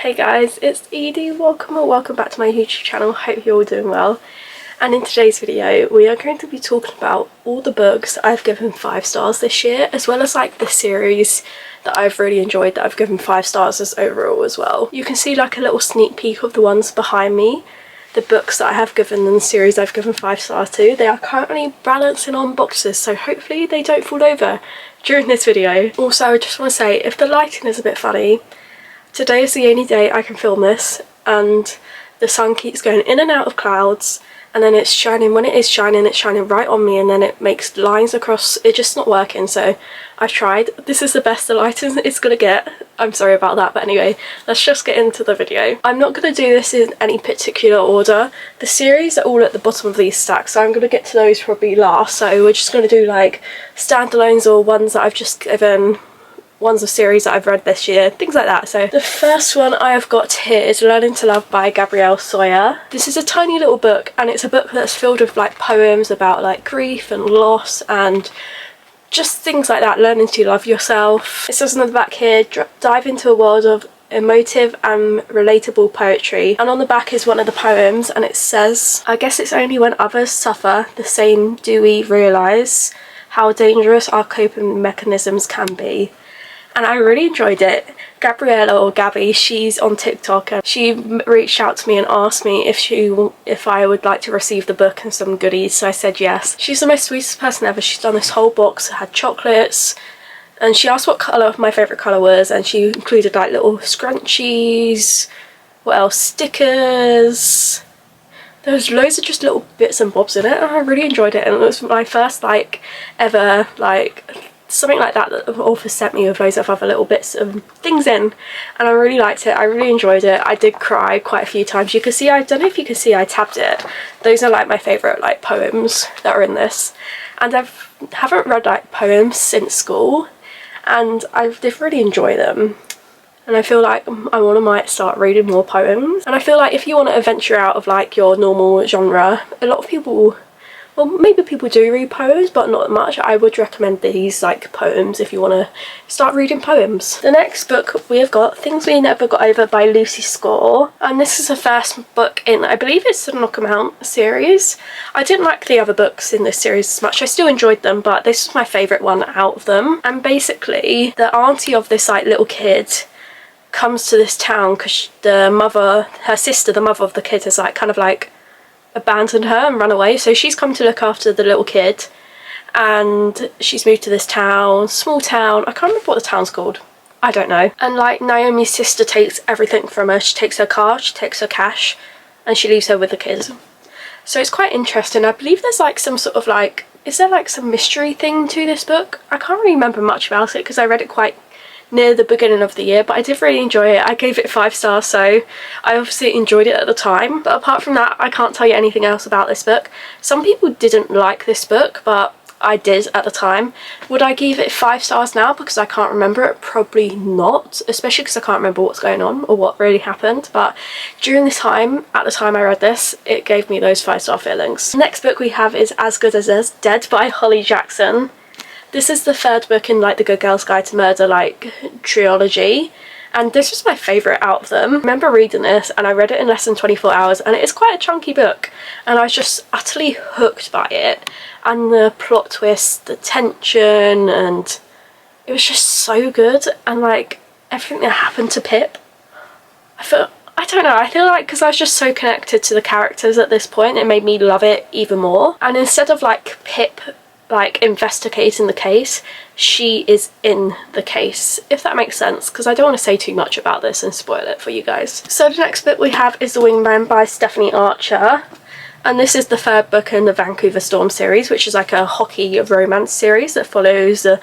Hey guys, it's Edie. Welcome back to my YouTube channel. Hope you're all doing well. And in today's video we are going to be talking about all the books I've given 5 stars this year, as well as like the series that I've really enjoyed that I've given 5 stars as overall as well. You can see like a little sneak peek of the ones behind me, the books that I have given and the series I've given 5 stars to. They are currently balancing on boxes, so hopefully they don't fall over during this video. Also, I just want to say, if the lighting is a bit funny, today is the only day I can film this and the sun keeps going in and out of clouds, and then it's shining. When it is shining, it's shining right on me and then it makes lines across. It's just not working, so I've tried. This is the best the lighting is gonna get. I'm sorry about that, but anyway, let's just get into the video. I'm not gonna do this in any particular order. The series are all at the bottom of these stacks, so I'm gonna get to those probably last. So we're just gonna do like standalones or ones that I've just given, ones of series that I've read this year, things like that. So the first one I have got here is Learning to Love by Gabrielle Sawyer. This is a tiny little book, and it's a book that's filled with like poems about like grief and loss and just things like that, learning to love yourself. It says on the back here, dive into a world of emotive and relatable poetry, and on the back is one of the poems and it says, I guess it's only when others suffer the same do we realise how dangerous our coping mechanisms can be. And I really enjoyed it. Gabriella, or Gabby, she's on TikTok and she reached out to me and asked me if I would like to receive the book and some goodies, so I said yes. She's the most sweetest person ever. She's done this whole box, it had chocolates, and she asked what colour my favourite colour was, and she included like little scrunchies, what else, stickers. There was loads of just little bits and bobs in it, and I really enjoyed it, and it was my first like ever like something like that the author sent me with loads of other little bits of things in, and I really liked it. I really enjoyed it. I did cry quite a few times. You can see, I don't know if you can see, I tabbed it. Those are like my favourite like poems that are in this, and haven't read like poems since school, and I did really enjoy them, and I feel like I might start reading more poems. And I feel like if you want to venture out of like your normal genre, a lot of people, well, maybe people do read poems, but not much. I would recommend these like poems if you want to start reading poems. The next book we have got Things We Never Got Over by Lucy Score, and this is the first book in, I believe it's the Knock 'em Out series. I didn't like the other books in this series as much. I still enjoyed them, but this was my favourite one out of them. And basically the auntie of this like little kid comes to this town because the mother, her sister, the mother of the kid, has like kind of like abandoned her and run away, so she's come to look after the little kid, and she's moved to this town, small town. I can't remember what the town's called, I don't know. And like Naomi's sister takes everything from her. She takes her car, she takes her cash, and she leaves her with the kids. So it's quite interesting. I believe there's like some sort of like, is there like some mystery thing to this book? I can't really remember much about it because I read it quite near the beginning of the year, but I did really enjoy it. I gave it 5 stars, so I obviously enjoyed it at the time. But apart from that, I can't tell you anything else about this book. Some people didn't like this book, but I did at the time. Would I give it 5 stars now because I can't remember it? Probably not, especially because I can't remember what's going on or what really happened. But during this time, at the time I read this, it gave me those 5-star feelings. The next book we have is As Good as Dead by Holly Jackson. This is the 3rd book in like the Good Girl's Guide to Murder like trilogy, and this was my favourite out of them. I remember reading this and I read it in less than 24 hours, and it is quite a chunky book, and I was just utterly hooked by it, and the plot twist, the tension, and it was just so good. And like everything that happened to Pip, I don't know, I feel like because I was just so connected to the characters at this point, it made me love it even more. And instead of like Pip like investigating the case, she is in the case, if that makes sense, because I don't want to say too much about this and spoil it for you guys. So the next book we have is The Wingman by Stephanie Archer, and this is the 3rd book in the Vancouver Storm series, which is like a hockey romance series that follows the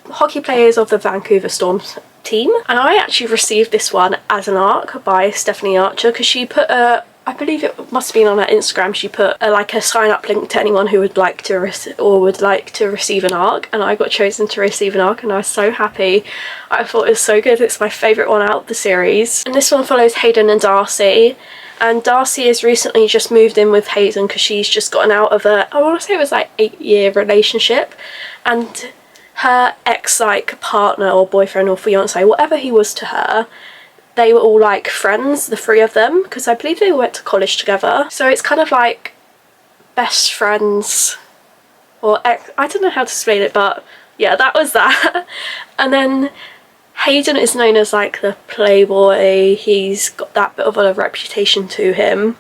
hockey players of the Vancouver Storm team. And I actually received this one as an ARC by Stephanie Archer because she put a, I believe it must have been on her Instagram, she put like a sign up link to anyone who would like to receive an ARC, and I got chosen to receive an ARC, and I was so happy. I thought it was so good. It's my favourite one out of the series. And this one follows Hayden and Darcy, and Darcy has recently just moved in with Hayden because she's just gotten out of a, I want to say it was like 8-year relationship, and her ex like partner or boyfriend or fiance, whatever he was to her, they were all like friends, the three of them, because I believe they went to college together. So it's kind of like best friends, or I don't know how to explain it, but yeah, that was that. And then Hayden is known as like the playboy. He's got that bit of a reputation to him.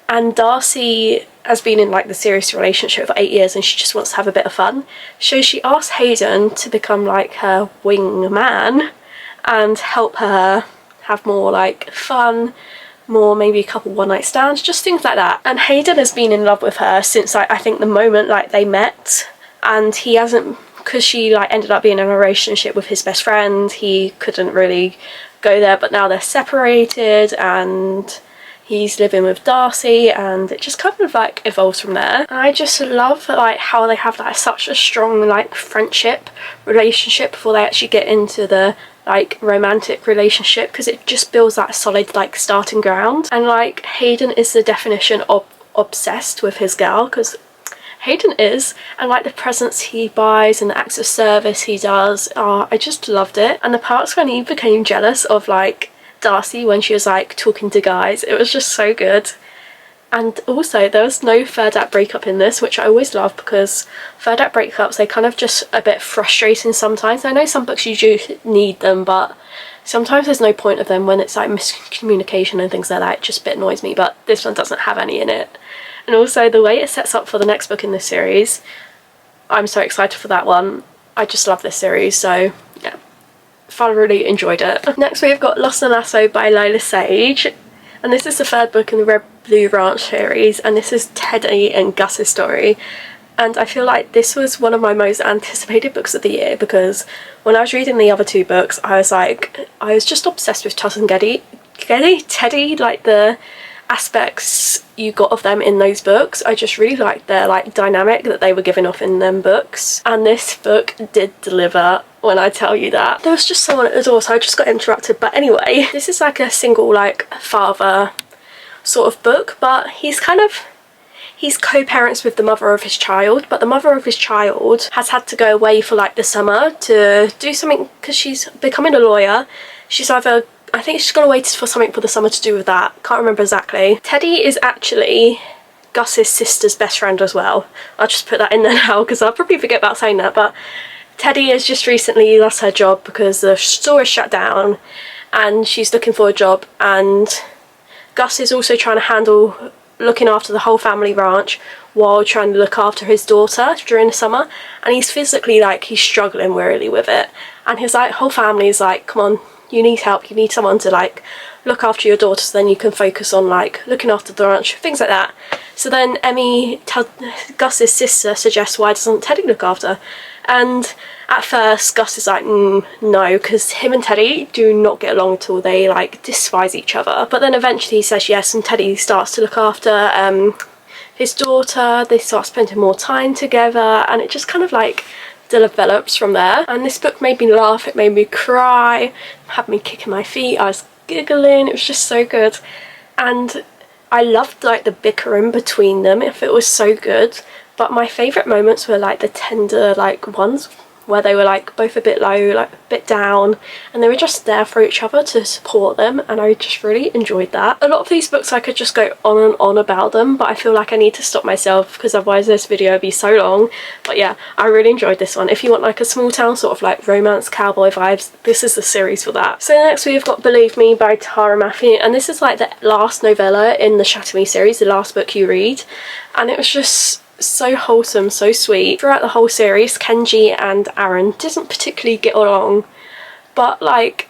And Darcy has been in like the serious relationship for 8 years and she just wants to have a bit of fun. So she asks Hayden to become like her wing man and help her have more like fun, more maybe a couple one night stands, just things like that. And Hayden has been in love with her since like, I think the moment like they met, and he hasn't, because she like ended up being in a relationship with his best friend, he couldn't really go there, but now they're separated and he's living with Darcy and it just kind of like evolves from there. And I just love like how they have like such a strong like friendship relationship before they actually get into the like romantic relationship, because it just builds that solid like starting ground. And like Hayden is the definition of obsessed with his girl, because Hayden is, and like the presents he buys and the acts of service he does, I just loved it. And the parts when he became jealous of like Darcy when she was like talking to guys, it was just so good. And also there was no third act breakup in this, which I always love, because third act breakups, they kind of just a bit frustrating sometimes. I know some books you do need them, but sometimes there's no point of them when it's like miscommunication and things like that. It just a bit annoys me, but this one doesn't have any in it. And also the way it sets up for the next book in this series, I'm so excited for that one. I just love this series, so yeah, thoroughly enjoyed it. Next we've got Lost and Lasso by Lila Sage, and this is the third book in the Red Blue Ranch series, and this is Teddy and Gus's story. And I feel like this was one of my most anticipated books of the year, because when I was reading the other two books, I was just obsessed with Tuss and Teddy, like the aspects you got of them in those books. I just really liked their like dynamic that they were giving off in them books, and this book did deliver when I tell you that. There was just someone at the door, so I just got interrupted. But anyway, this is like a single like father sort of book, but he's co-parents with the mother of his child, but the mother of his child has had to go away for like the summer to do something, because she's becoming a lawyer. She's either, I think she's gone away for something for the summer to do with that, can't remember exactly. Teddy is actually Gus's sister's best friend as well. I'll just put that in there now because I'll probably forget about saying that, but Teddy has just recently lost her job because the store is shut down and she's looking for a job, and Gus is also trying to handle looking after the whole family ranch while trying to look after his daughter during the summer, and he's physically like, he's struggling really with it, and his like whole family is like, come on, you need help, you need someone to like look after your daughter so then you can focus on like looking after the ranch, things like that. So then Gus's sister suggests, why doesn't Teddy look after? And at first Gus is like, no, because him and Teddy do not get along at all, they like despise each other. But then eventually he says yes, and Teddy starts to look after his daughter, they start spending more time together, and it just kind of like develops from there. And this book made me laugh, it made me cry, had me kicking my feet, I was giggling, it was just so good. And I loved like the bickering between them, if it was so good. But my favourite moments were like the tender like ones where they were like both a bit low, like a bit down, and they were just there for each other to support them, and I just really enjoyed that. A lot of these books I could just go on and on about them, but I feel like I need to stop myself because otherwise this video would be so long. But yeah, I really enjoyed this one. If you want like a small town sort of like romance cowboy vibes, this is the series for that. So next we've got Believe Me by Tara Matthew, and this is like the last novella in the Shatter Me series, the last book you read, and it was just so wholesome, so sweet. Throughout the whole series, Kenji and Aaron didn't particularly get along, but like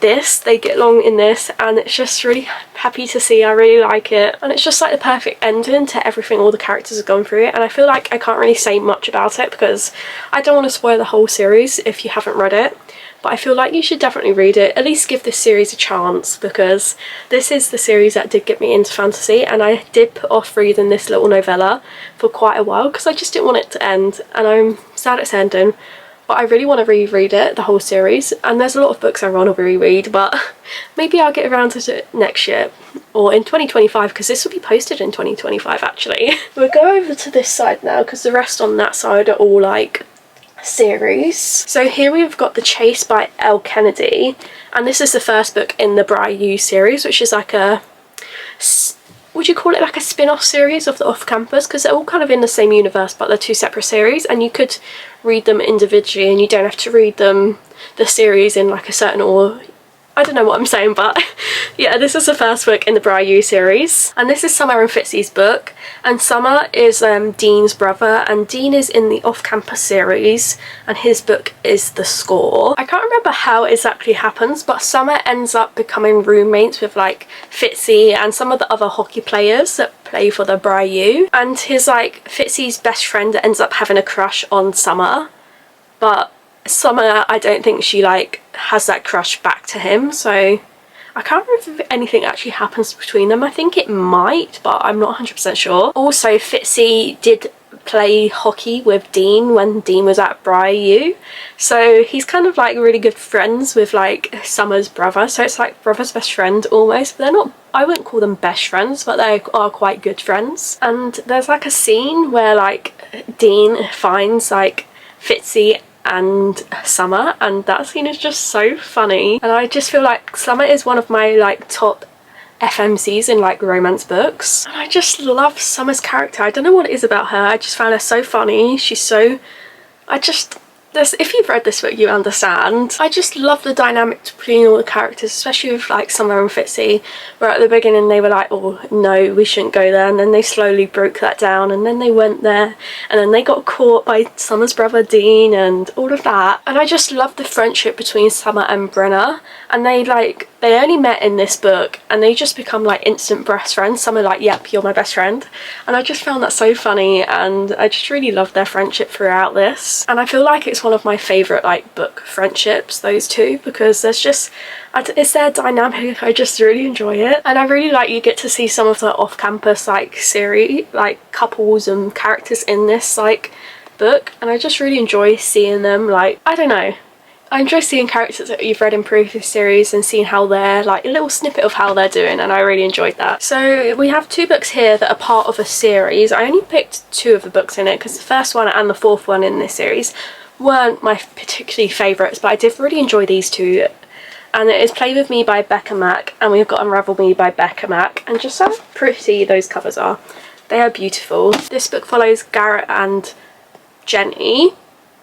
this, they get along in this, and it's just really happy to see. I really like it, and it's just like the perfect ending to everything all the characters have gone through, and I feel like I can't really say much about it because I don't want to spoil the whole series if you haven't read it. But I feel like you should definitely read it, at least give this series a chance, because this is the series that did get me into fantasy, and I did put off reading this little novella for quite a while because I just didn't want it to end, and I'm sad it's ending. But I really want to reread it, the whole series, and there's a lot of books I want to reread, but maybe I'll get around to it next year or in 2025, because this will be posted in 2025 actually. We'll go over to this side now because the rest on that side are all like series. So here we've got The Chase by L. Kennedy, and this is the first book in the Heyyyy series, which is like a, would you call it like a spin-off series of the Off Campus, because they're all kind of in the same universe but they're two separate series, and you could read them individually and you don't have to read them the series in like a certain order. I don't know what I'm saying, but yeah, this is the first book in the Heyyyy series. And this is Summer and Fitzy's book. And Summer is Dean's brother, and Dean is in the Off-Campus series, and his book is The Score. I can't remember how it exactly happens, but Summer ends up becoming roommates with like Fitzy and some of the other hockey players that play for the Heyyyy. And his like Fitzy's best friend ends up having a crush on Summer, but Summer, I don't think she like has that crush back to him, so I can't remember if anything actually happens between them. I think it might, but I'm not 100% sure. Also, Fitzy did play hockey with Dean when Dean was at Heyyyy, so he's kind of like really good friends with like Summer's brother, so it's like brother's best friend almost, but they're not, I wouldn't call them best friends, but they are quite good friends. And there's like a scene where like Dean finds like Fitzy and Summer, and that scene is just so funny, and I just feel like Summer is one of my like top FMCs in like romance books, and I just love Summer's character. I don't know what it is about her, I just found her so funny. She's so, if you've read this book you understand. I just love the dynamic between all the characters, especially with like Summer and Fitzy, where at the beginning they were like, oh no, we shouldn't go there, and then they slowly broke that down, and then they went there, and then they got caught by Summer's brother Dean and all of that. And I just love the friendship between Summer and Brenna, and they only met in this book and they just become like instant best friends. Summer like, yep, you're my best friend, and I just found that so funny, and I just really love their friendship throughout this. And I feel like it's one of my favourite like book friendships, those two, because there's just, it's their dynamic, I just really enjoy it. And I really like you get to see some of the off-campus like series, like couples and characters in this like book, and I just really enjoy seeing them. Like, I don't know, I enjoy seeing characters that you've read in previous series and seeing how they're like a little snippet of how they're doing, and I really enjoyed that. So we have two books here that are part of a series. I only picked two of the books in it because the first one and the fourth one in this series weren't my particularly favourites, but I did really enjoy these two. And it is Play With Me by Becca Mack, and we've got Unravel Me by Becca Mack, and just how pretty those covers are. They are beautiful. This book follows Garrett and Jenny.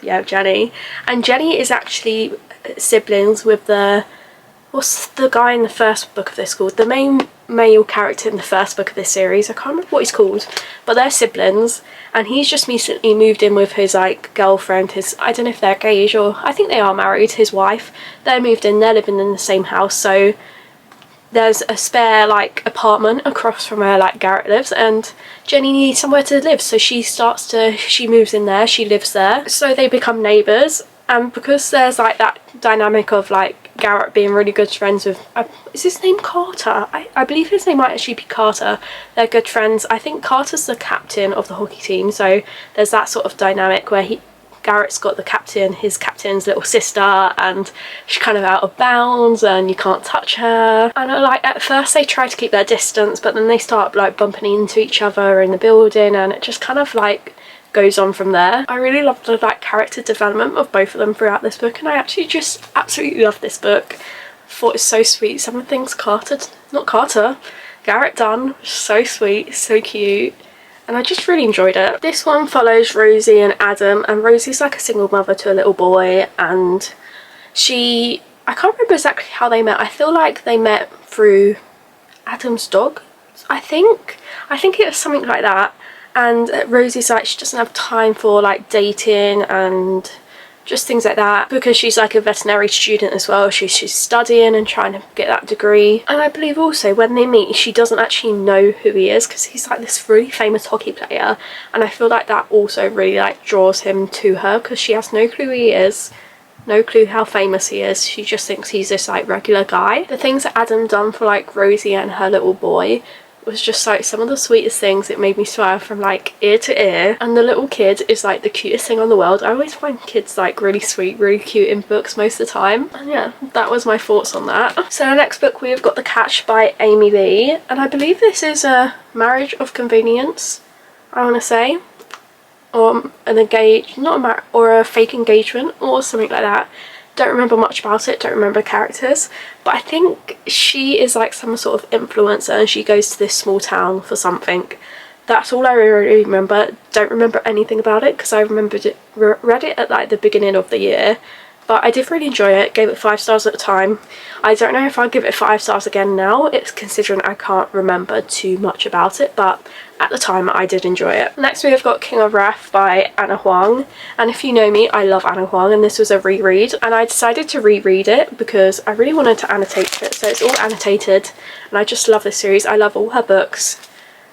Yeah, Jenny. And Jenny is actually siblings with the, what's the guy in the first book of this called? The main male character in the first book of this series. I can't remember what he's called, but they're siblings, and he's just recently moved in with his like girlfriend, his, I don't know if they're engaged or I think they are married, his wife. They're moved in, they're living in the same house, so there's a spare like apartment across from where like Garrett lives, and Jenny needs somewhere to live, so she moves in there, she lives there, so they become neighbours. And because there's like that dynamic of like Garrett being really good friends with, is his name Carter? I believe his name might actually be Carter. They're good friends. I think Carter's the captain of the hockey team, so there's that sort of dynamic where Garrett's got his captain's little sister, and she's kind of out of bounds and you can't touch her. And like at first they try to keep their distance, but then they start like bumping into each other in the building, and it just kind of like goes on from there. I really love the like character development of both of them throughout this book, and I actually just absolutely love this book. I thought it's so sweet. Some of the things Garrett done was so sweet, so cute, and I just really enjoyed it. This one follows Rosie and Adam, and Rosie's like a single mother to a little boy, and I can't remember exactly how they met. I feel like they met through Adam's dog, I think it was something like that. And Rosie's like, she doesn't have time for like dating and just things like that, because she's like a veterinary student as well. She's studying and trying to get that degree. And I believe also when they meet, she doesn't actually know who he is, because he's like this really famous hockey player, and I feel like that also really like draws him to her, because she has no clue who he is, no clue how famous he is. She just thinks he's this like regular guy. The things that Adam done for like Rosie and her little boy was just like some of the sweetest things. It made me smile from like ear to ear, and the little kid is like the cutest thing on the world. I always find kids like really sweet, really cute in books most of the time, and yeah, that was my thoughts on that. So the next book we've got The Catch by Amy Lee, and I believe this is a Marriage of Convenience, I want to say. or a fake engagement or something like that. Don't remember much about it, don't remember characters, but I think she is like some sort of influencer and she goes to this small town for something. That's all I really remember. Don't remember anything about it because I read it at like the beginning of the year. But I did really enjoy it, gave it 5 stars at the time. I don't know if I'll give it 5 stars again now, it's considering I can't remember too much about it, but at the time I did enjoy it. Next we have got King of Wrath by Anna Huang, and if you know me, I love Anna Huang, and this was a reread, and I decided to reread it because I really wanted to annotate it, so it's all annotated, and I just love this series. I love all her books.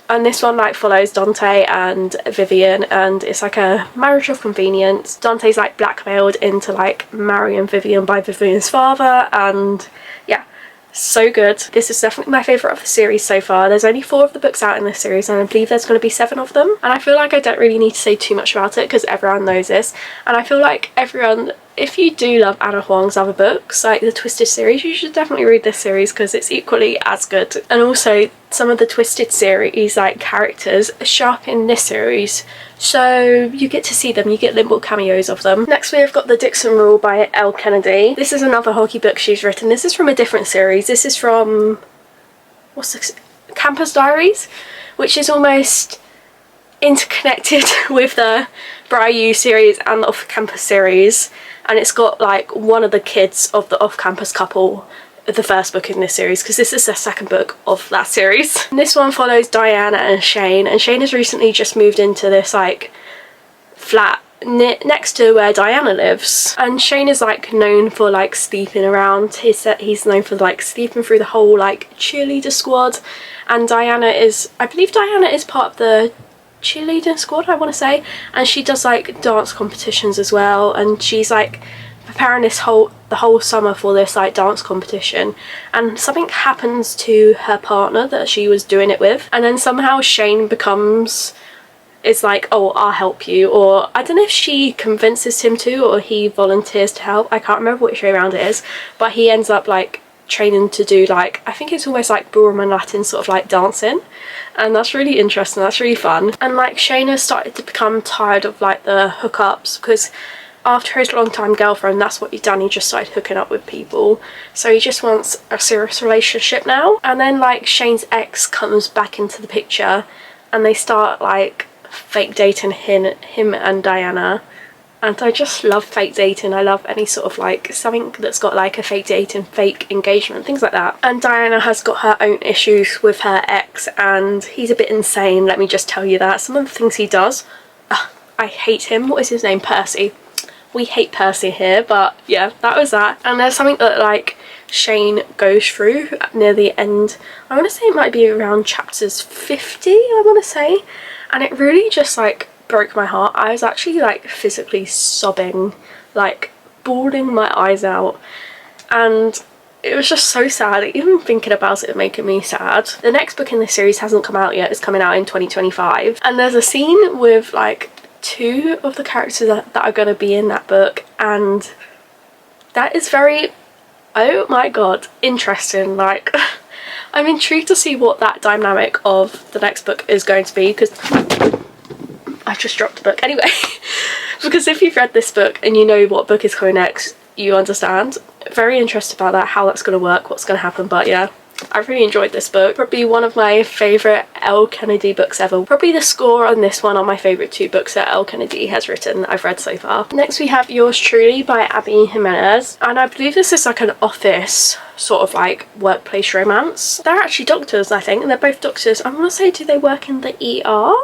And this one like follows Dante and Vivian, and it's like a marriage of convenience. Dante's like blackmailed into like marrying Vivian by Vivian's father, and yeah, so good. This is definitely my favourite of the series so far. There's only 4 of the books out in this series and I believe there's going to be 7 of them. And I feel like I don't really need to say too much about it because everyone knows this. And I feel like everyone, if you do love Anna Huang's other books, like the Twisted series, you should definitely read this series because it's equally as good. And also some of the Twisted series like characters show up in this series, so you get to see them, you get little cameos of them. Next we have got The Dixon Rule by Elle Kennedy. This is another hockey book she's written. This is from a different series. This is from, what's this? Campus Diaries, which is almost interconnected with the Briar series and the Off Campus series, and it's got like one of the kids of the Off Campus couple, the first book in this series, because this is the second book of that series. And this one follows Diana and Shane has recently just moved into this like flat next to where Diana lives, and Shane is like known for like sleeping around. He's known for like sleeping through the whole like cheerleader squad, and Diana is, I believe Diana is part of the cheerleading squad, I want to say, and she does like dance competitions as well, and she's like preparing the whole summer for this like dance competition, and something happens to her partner that she was doing it with, and then somehow Shane is like, oh, I'll help you, or I don't know if she convinces him to or he volunteers to help, I can't remember which way around it is, but he ends up like training to do like, I think it's almost like ballroom and Latin sort of like dancing, and that's really interesting, that's really fun. And like Shane has started to become tired of like the hookups, because after his long-time girlfriend, that's what he's done, he just started hooking up with people, so he just wants a serious relationship now. And then like Shane's ex comes back into the picture and they start like fake dating him and Diana, and I just love fake dating. I love any sort of like something that's got like a fake dating, fake engagement, things like that. And Diana has got her own issues with her ex, and he's a bit insane, let me just tell you that. Some of the things he does, I hate him. What is his name? Percy. We hate Percy here, but yeah, that was that. And there's something that like Shane goes through near the end, I want to say it might be around chapters 50, I want to say, and it really just like broke my heart. I was actually like physically sobbing, like bawling my eyes out, and it was just so sad. Even thinking about it making me sad. The next book in this series hasn't come out yet, it's coming out in 2025, and there's a scene with like 2 of the characters that are going to be in that book, and that is very, oh my god, interesting. Like I'm intrigued to see what that dynamic of the next book is going to be, because I just dropped the book anyway. Because if you've read this book and you know what book is coming next, you understand. Very interested about that, how that's going to work, what's going to happen. But yeah, I really enjoyed this book. Probably one of my favourite Elle Kennedy books ever. Probably the score on this one are my favourite 2 books that Elle Kennedy has written that I've read so far. Next we have Yours Truly by Abby Jimenez, and I believe this is like an office sort of like workplace romance. They're actually doctors, I think, and they're both doctors. I want to say, do they work in the ER?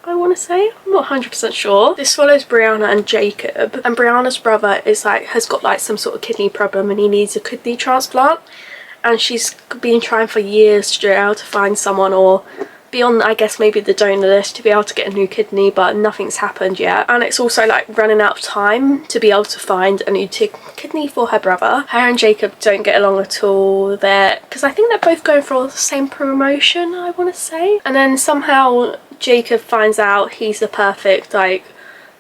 I want to say, I'm not 100% sure. This follows Brianna and Jacob, and Brianna's brother is like, has got like some sort of kidney problem and he needs a kidney transplant, and she's been trying for years to be able to find someone, or be on, I guess, maybe the donor list to be able to get a new kidney, but nothing's happened yet. And it's also like running out of time to be able to find a new kidney for her brother. Her and Jacob don't get along at all there, because I think they're both going for the same promotion, I want to say. And then somehow Jacob finds out he's the perfect like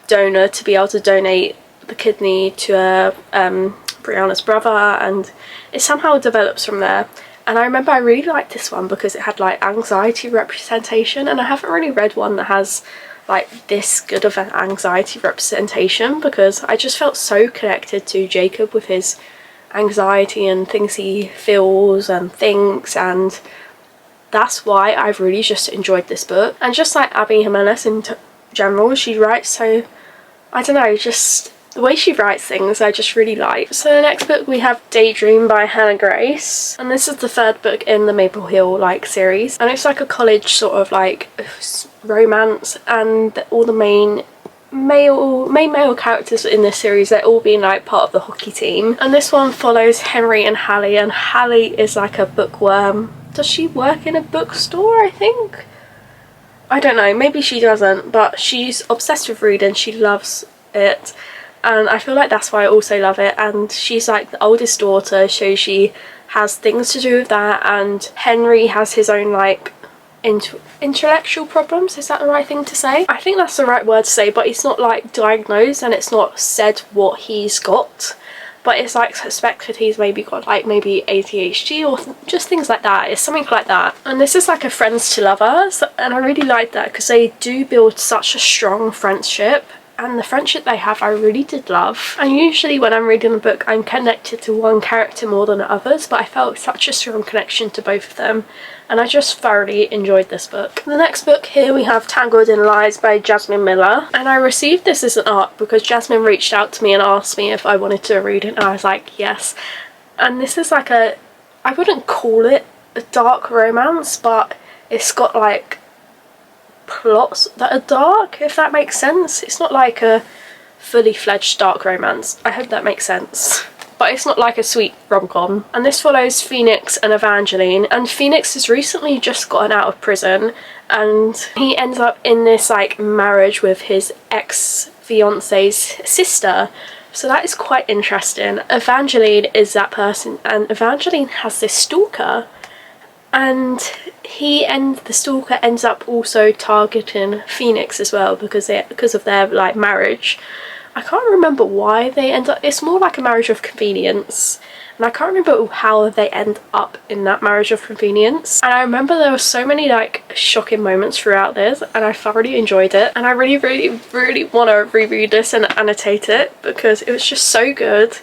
donor to be able to donate the kidney to Brianna's brother, and it somehow develops from there. And I remember I really liked this one because it had like anxiety representation, and I haven't really read one that has like this good of an anxiety representation, because I just felt so connected to Jacob with his anxiety and things he feels and thinks, and that's why I've really just enjoyed this book. And just like Abby Jimenez in general, she writes so, I don't know, just the way she writes things I just really like. So the next book we have Daydream by Hannah Grace, and this is the third book in the Maple Hill like series, and it's like a college sort of like romance, and all the main male characters in this series, they're all being like part of the hockey team. And this one follows Henry and Hallie, and Hallie is like a bookworm. Does she work in a bookstore, I think? I don't know, maybe she doesn't, but she's obsessed with reading, she loves it, and I feel like that's why I also love it. And she's like the oldest daughter, so she has things to do with that, and Henry has his own like intellectual problems, is that the right thing to say? I think that's the right word to say, but it's not like diagnosed and it's not said what he's got, but it's like suspected he's maybe got like maybe ADHD or just things like that. It's something like that. And this is like a friends to lovers, and I really like that because they do build such a strong friendship, and the friendship they have I really did love. And usually when I'm reading a book I'm connected to one character more than others, but I felt such a strong connection to both of them, and I just thoroughly enjoyed this book. The next book here we have Tangled in Lies by Jasmine Miller, and I received this as an ARC because Jasmine reached out to me and asked me if I wanted to read it, and I was like yes. And this is like a, I wouldn't call it a dark romance, but it's got like plots that are dark, if that makes sense. It's not like a fully fledged dark romance, I hope that makes sense, but it's not like a sweet rom-com. And this follows Phoenix and Evangeline, and Phoenix has recently just gotten out of prison, and he ends up in this like marriage with his ex-fiance's sister, so that is quite interesting. Evangeline is that person, and Evangeline has this stalker, and the stalker ends up also targeting Phoenix as well because of their like marriage. I can't remember why they end up, it's more like a marriage of convenience, and I can't remember how they end up in that marriage of convenience. And I remember there were so many like shocking moments throughout this, and I thoroughly enjoyed it, and I really want to reread this and annotate it because it was just so good.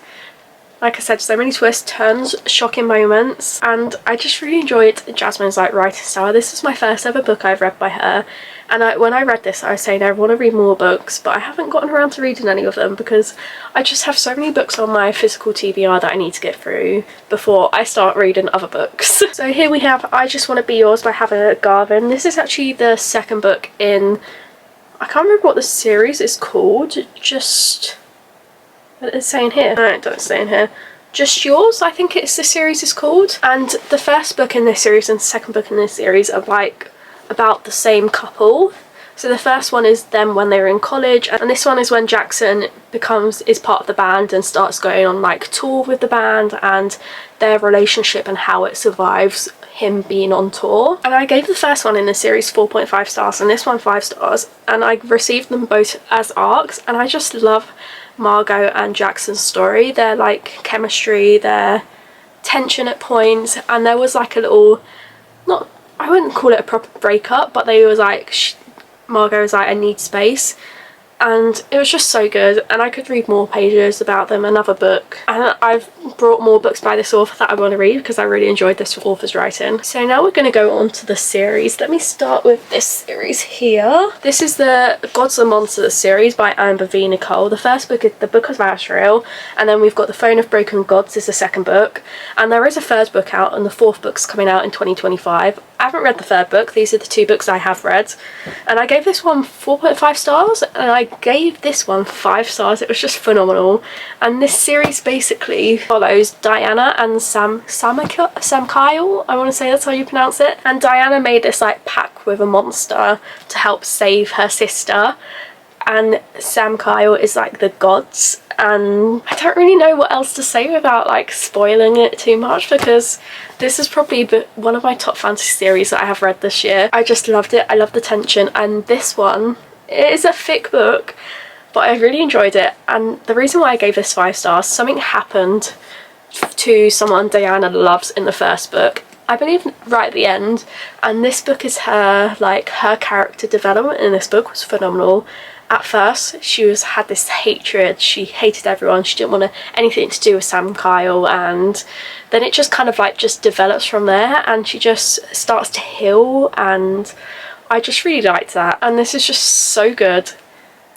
Like I said, so many twists, turns, shocking moments, and I just really enjoyed Jasmine's like writing style. This is my first ever book I've read by her, and when I read this I was saying I want to read more books, but I haven't gotten around to reading any of them because I just have so many books on my physical TBR that I need to get through before I start reading other books. So here we have I Just Want to Be Yours by Hannah Garvin. This is actually the second book in, I can't remember what the series is called, what it's saying here. No, it doesn't say in here. Just Yours, I think it's the series is called. And the first book in this series and the second book in this series are like about the same couple. So the first one is them when they were in college, and this one is when Jackson is part of the band and starts going on like tour with the band, and their relationship and how it survives him being on tour. And I gave the first one in the series 4.5 stars and this one 5 stars, and I received them both as arcs, and I just love Margot and Jackson's story, their like chemistry, their tension at points, and there was like a little, not, I wouldn't call it a proper breakup, but they was like, Margot was like, I need space, and it was just so good, and I could read more pages about them, another book, and I've brought more books by this author that I want to read because I really enjoyed this author's writing. So now we're going to go on to the series. Let me start with this series here. This is the Gods and Monsters series by Amber V. Nicole. The first book is The Book of Asriel, and then we've got The Phone of Broken Gods is the second book, and there is a third book out, and the fourth book's coming out in 2025. I haven't read the third book. These are the two books I have read, and I gave this one 4.5 stars, and I gave this one 5 stars. It was just phenomenal. And this series basically follows Diana and Sam Kyle, I want to say that's how you pronounce it, and Diana made this like pact with a monster to help save her sister, and Sam Kyle is like the gods, and I don't really know what else to say without like spoiling it too much because this is probably one of my top fantasy series that I have read this year. I just loved it. I love the tension, and this one, it is a thick book, but I really enjoyed it. And the reason why I gave this 5 stars, something happened to someone Diana loves in the first book, I believe right at the end, and this book is her character development in this book was phenomenal. At first she had this hatred, she hated everyone, she didn't want anything to do with Sam and Kyle, and then it just kind of like just develops from there, and she just starts to heal, and I just really liked that. And this is just so good.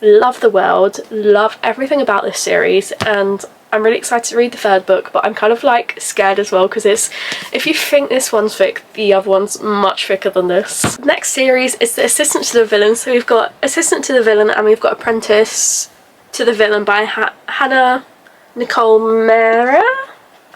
Love the world, love everything about this series, and I'm really excited to read the third book, but I'm kind of like scared as well because if you think this one's thick, the other one's much thicker than this. Next series is The Assistant to the Villain. So we've got Assistant to the Villain and we've got Apprentice to the Villain by Hannah Nicole Mera.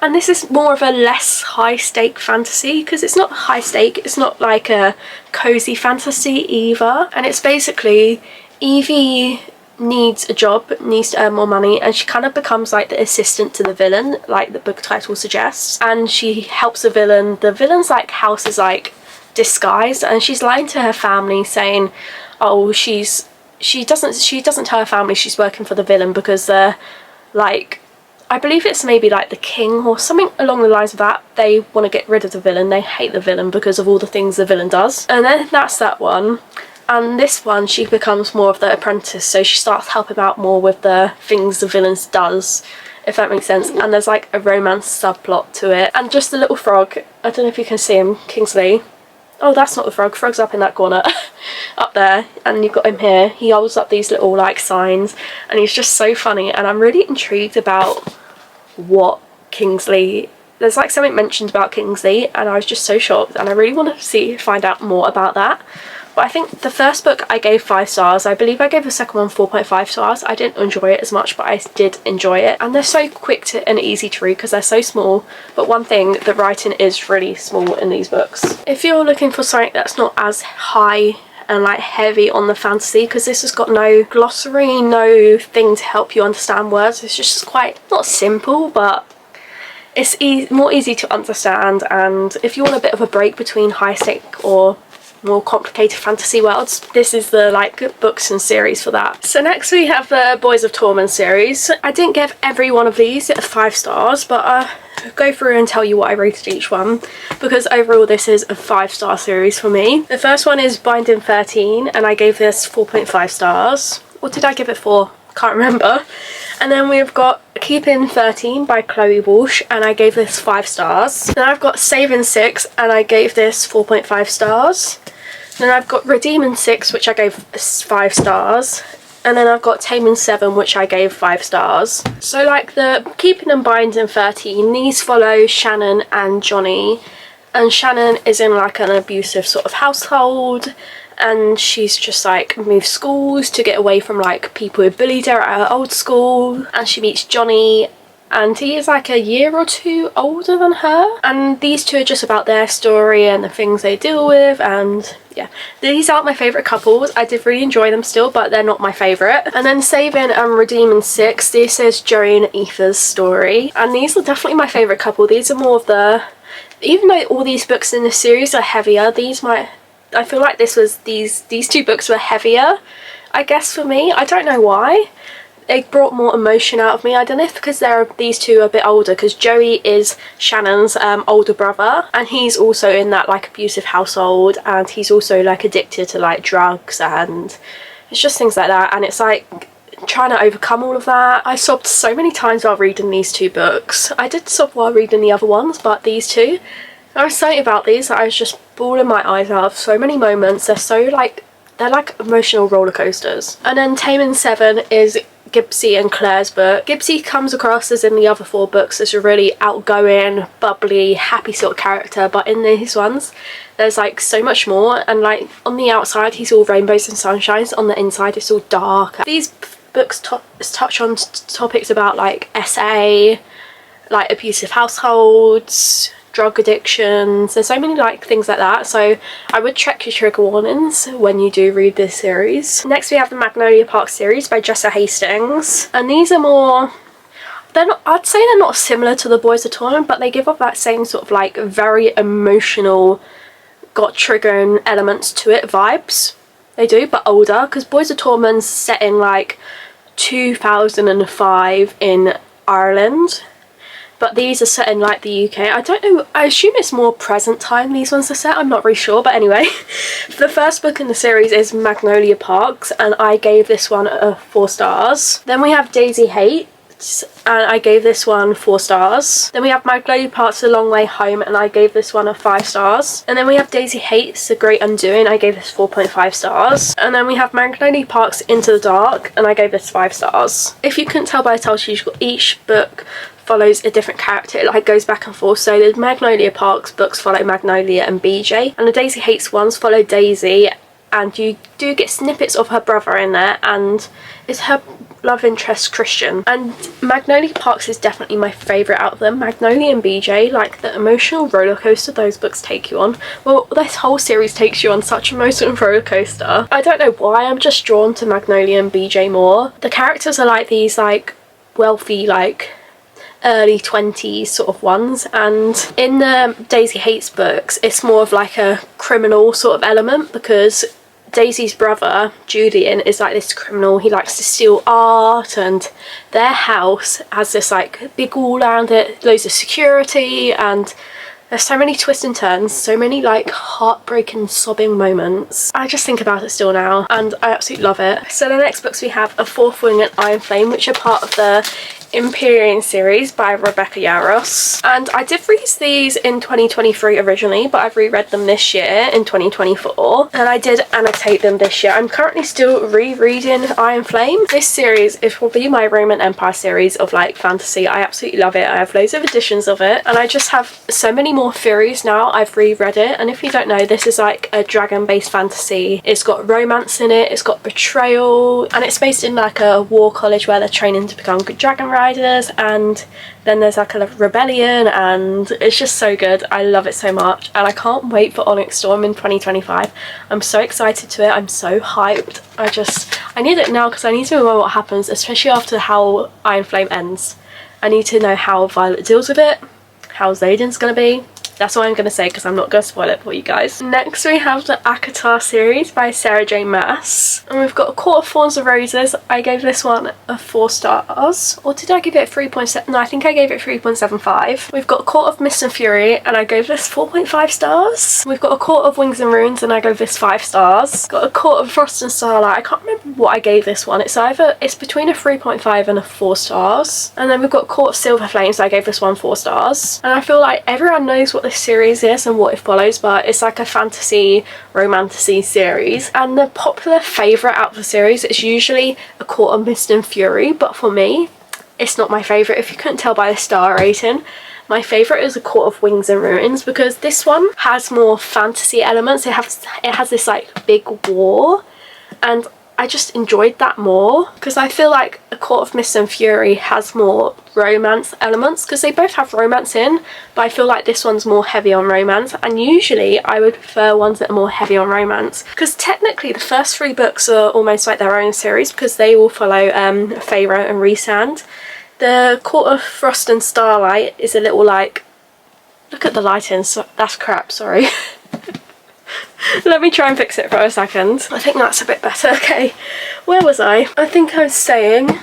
And this is more of a less high stake fantasy because it's not high stake, it's not like a cozy fantasy either. And it's basically Evie needs a job, needs to earn more money, and she kind of becomes like the assistant to the villain, like the book title suggests, and she helps the villain. The villain's like house is like disguised, and she's lying to her family saying, oh, she doesn't tell her family she's working for the villain because they're like, I believe it's maybe like the king or something along the lines of that. They want to get rid of the villain, they hate the villain because of all the things the villain does. And then that's that one. And this one, she becomes more of the apprentice, so she starts helping out more with the things the villain does, if that makes sense. And there's like a romance subplot to it. And just the little frog, I don't know if you can see him, Kingsley. Oh, that's not the frog, frog's up in that corner, up there, and you've got him here. He holds up these little like signs, and he's just so funny, and I'm really intrigued about what Kingsley, there's like something mentioned about Kingsley, and I was just so shocked, and I really want to find out more about that. But I think the first book I gave 5 stars. I believe I gave the second one 4.5 stars. I didn't enjoy it as much, but I did enjoy it. And they're so quick and easy to read because they're so small. But one thing, the writing is really small in these books. If you're looking for something that's not as high and like heavy on the fantasy, because this has got no glossary, no thing to help you understand words. It's just quite, not simple, but it's more easy to understand. And if you want a bit of a break between high stake or more complicated fantasy worlds, this is the like books and series for that. So next we have the Boys of Torment series. I didn't give every one of these 5 stars, but I'll go through and tell you what I rated each one, because overall this is a 5-star series for me. The first one is Binding 13, and I gave this 4.5 stars. What did I give it for? Can't remember. And then we've got Keeping 13 by Chloe Walsh, and I gave this 5 stars. Then I've got Saving 6, and I gave this 4.5 stars. Then I've got Redeeming 6, which I gave 5 stars. And then I've got Taming 7, which I gave 5 stars. So like the Keeping and Binding 13, these follow Shannon and Johnny. And Shannon is in like an abusive sort of household, and she's just like moved schools to get away from like people who bullied her at her old school. And she meets Johnny, and he is like a year or 2 older than her, and these two are just about their story and the things they deal with. And yeah, these aren't my favourite couples. I did really enjoy them still, but they're not my favourite. And then Saving and Redeeming 6, this is Joey and Aoife's story, and these are definitely my favourite couple. These are more of the, even though all these books in this series are heavier, I feel like these 2 books were heavier, I guess, for me. I don't know why. They brought more emotion out of me. I don't know if because these two are a bit older, because Joey is Shannon's older brother, and he's also in that like abusive household, and he's also like addicted to like drugs, and it's just things like that. And it's like trying to overcome all of that. I sobbed so many times while reading these 2 books. I did sob while reading the other ones, but these 2, I was saying about these that I was just bawling my eyes out. So many moments. They're like emotional roller coasters. And then Taming 7 is Gibbsy and Claire's book. Gibbsy comes across, as in the other 4 books, as a really outgoing, bubbly, happy sort of character, but in these ones there's like so much more. And like on the outside he's all rainbows and sunshines, on the inside it's all dark. These books touch on topics about like SA, like abusive households, drug addictions. There's so many like things like that, so I would check your trigger warnings when you do read this series. Next we have the Magnolia Park series by Jessa Hastings, and these are more, I'd say they're not similar to the Boys of Torment, but they give off that same sort of like very emotional, got triggering elements to it vibes. They do, but older, because Boys of Torment's set in like 2005 in Ireland. but these are set in like the UK. I don't know, I assume it's more present time these ones are set, I'm not really sure, but anyway. The first book in the series is Magnolia Parks, and I gave this one 4 stars. Then we have Daisy Heyyyy, and I gave this one 4 stars. Then we have Magnolia Parks A Long Way Home, and I gave this one 5 stars. And then we have Daisy Hates The Great Undoing, I gave this 4.5 stars. And then we have Magnolia Parks Into the Dark, and I gave this 5 stars. If you couldn't tell by the title, each book follows a different character. It like goes back and forth. So the Magnolia Parks books follow Magnolia and BJ, and the Daisy Hates ones follow Daisy, and you do get snippets of her brother in there, and it's her love interest Christian. And Magnolia Parks is definitely my favourite out of them. Magnolia and BJ, like the emotional roller coaster those books take you on. Well, this whole series takes you on such an emotional roller coaster. I don't know why, I'm just drawn to Magnolia and BJ more. The characters are like these like wealthy, like early 20s sort of ones, and in the Daisy Hates books it's more of like a criminal sort of element, because Daisy's brother Julian is like this criminal. He likes to steal art, and their house has this like big wall around it, loads of security, and there's so many twists and turns, so many like heartbreaking sobbing moments. I just think about it still now, and I absolutely love it. So the next books we have A Fourth Wing and Iron Flame, which are part of the Empyrean series by Rebecca Yarros, and I did read these in 2023 originally, but I've reread them this year in 2024, and I did annotate them this year. I'm currently still rereading Iron Flame. This series is probably my Roman Empire series of like fantasy. I absolutely love it. I have loads of editions of it, and I just have so many more theories now I've reread it. And if you don't know, this is like a dragon based fantasy. It's got romance in it, it's got betrayal, and it's based in like a war college where they're training to become good dragon riders, and then there's like a rebellion, and it's just so good. I love it so much, and I can't wait for Onyx Storm in 2025. I'm so excited to it. I'm so hyped. I need it now because I need to know what happens, especially after how Iron Flame ends. I need to know how Violet deals with it, how Xaden's gonna be. That's what I'm going to say, because I'm not going to spoil it for you guys. Next we have the ACOTAR series by Sarah J Maas. And we've got A Court of Thorns and Roses. I gave this one 4 stars. Or did I give it 3.7? No, I think I gave it 3.75. We've got A Court of Mist and Fury, and I gave this 4.5 stars. We've got A Court of Wings and Runes, and I gave this 5 stars. Got A Court of Frost and Starlight. I can't remember what I gave this one. It's between a 3.5 and a 4 stars. And then we've got Court of Silver Flames. So I gave this one 4 stars. And I feel like everyone knows what this series is and what it follows, but it's like a fantasy romantasy series, and the popular favourite out of the series is usually A Court of Mist and Fury, but for me it's not my favourite. If you couldn't tell by the star rating, my favourite is A Court of Wings and Ruins, because this one has more fantasy elements. It has this like big war, and I just enjoyed that more, because I feel like A Court of Mist and Fury has more romance elements, because they both have romance in, but I feel like this one's more heavy on romance, and usually I would prefer ones that are more heavy on romance, because technically the first 3 books are almost like their own series, because they all follow Feyre and Rhysand. The Court of Frost and Starlight is a little like, look at the lighting, so that's crap, sorry. Let me try and fix it for a second. I think that's a bit better. Okay, where was I? I think I was saying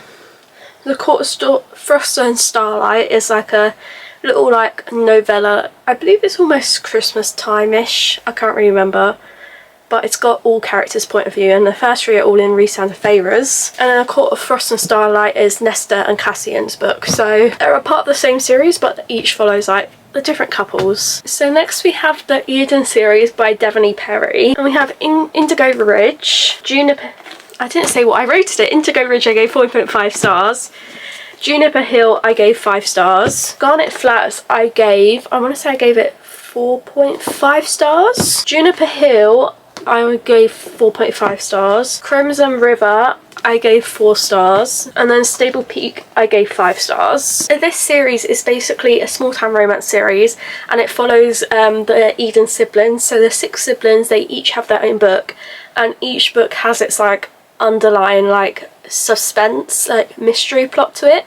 The Court of Frost and Starlight is like a little like novella. I believe it's almost Christmas time-ish. I can't really remember. But it's got all characters' point of view, and the first 3 are all in Rhysand and Feyre's. And then A Court of Frost and Starlight is Nesta and Cassian's book. So they're a part of the same series, but each follows like the different couples. So next we have the Eden series by Devoney Perry, and we have Indigo Ridge, Juniper, I didn't say what I rated it. Indigo Ridge I gave 4.5 stars. Juniper Hill I gave 5 stars. Garnet Flats I want to say I gave it 4.5 stars. Juniper Hill I gave 4.5 stars. Crimson River I gave 4 stars, and then Stable Peak I gave 5 stars. So this series is basically a small town romance series, and it follows the Eden siblings. So the 6 siblings, they each have their own book, and each book has its like underlying like suspense, like mystery plot to it,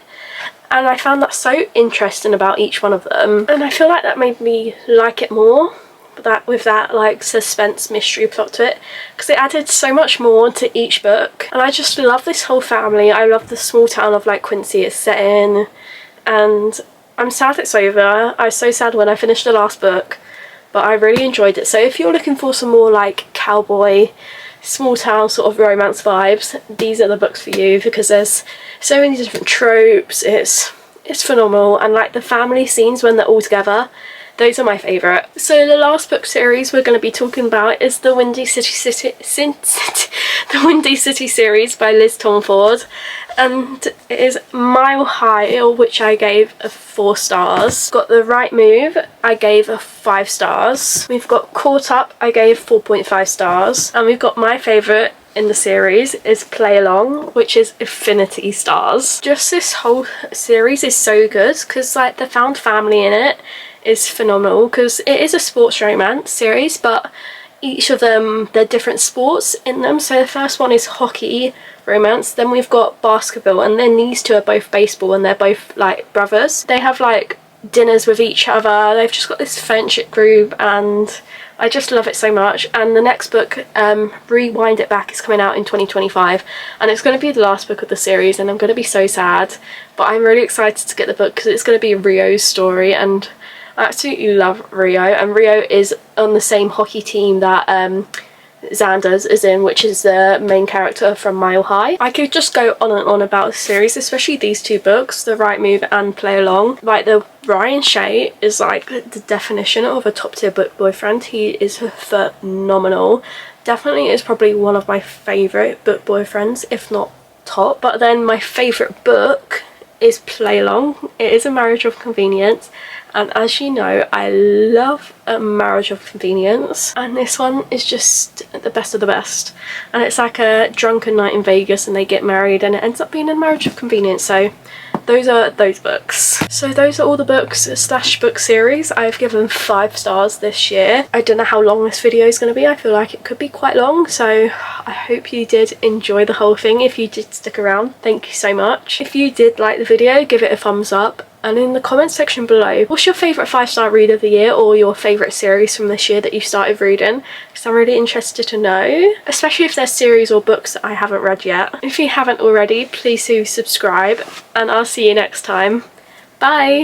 and I found that so interesting about each one of them, and I feel like that made me like it more. With that like suspense mystery plot to it, because it added so much more to each book, and I just love this whole family. I love the small town of like Quincy it's set in, and I'm sad it's over. I was so sad when I finished the last book, but I really enjoyed it. So if you're looking for some more like cowboy, small town sort of romance vibes, these are the books for you, because there's so many different tropes. It's phenomenal, and like the family scenes when they're all together, those are my favourite. So the last book series we're going to be talking about is the Windy City series by Liz Tomford, and it is Mile High, which I gave a 4 stars. Got The Right Move, I gave a 5 stars. We've got Caught Up, I gave 4.5 stars, and we've got my favourite in the series is Play Along, which is infinity stars. Just this whole series is so good, because like the found family in it is phenomenal, because it is a sports romance series, but each of them, they're different sports in them. So the first one is hockey romance, then we've got basketball, and then these two are both baseball, and they're both like brothers. They have like dinners with each other, they've just got this friendship group, and I just love it so much. And the next book, Rewind It Back, is coming out in 2025, and it's going to be the last book of the series, and I'm going to be so sad, but I'm really excited to get the book because it's going to be Rio's story, and I absolutely love Rio, and Rio is on the same hockey team that Xander's is in, which is the main character from Mile High. I could just go on and on about the series, especially these two books, The Right Move and Play Along. Like, the Ryan Shea is like the definition of a top tier book boyfriend. He is phenomenal. Definitely is probably one of my favourite book boyfriends, if not top. But then my favourite book is Play Along. It is a marriage of convenience, and as you know, I love a marriage of convenience, and this one is just the best of the best. And it's like a drunken night in Vegas and they get married, and it ends up being a marriage of convenience. So those are those books. So those are all the books / book series I've given 5 stars this year. I don't know how long this video is going to be. I feel like it could be quite long, so I hope you did enjoy the whole thing. If you did stick around, thank you so much. If you did like the video, give it a thumbs up, and in the comment section below, what's your favourite 5-star read of the year, or your favourite series from this year that you started reading? Because I'm really interested to know, especially if there's series or books that I haven't read yet. If you haven't already, please do subscribe, and I'll see you next time. Bye!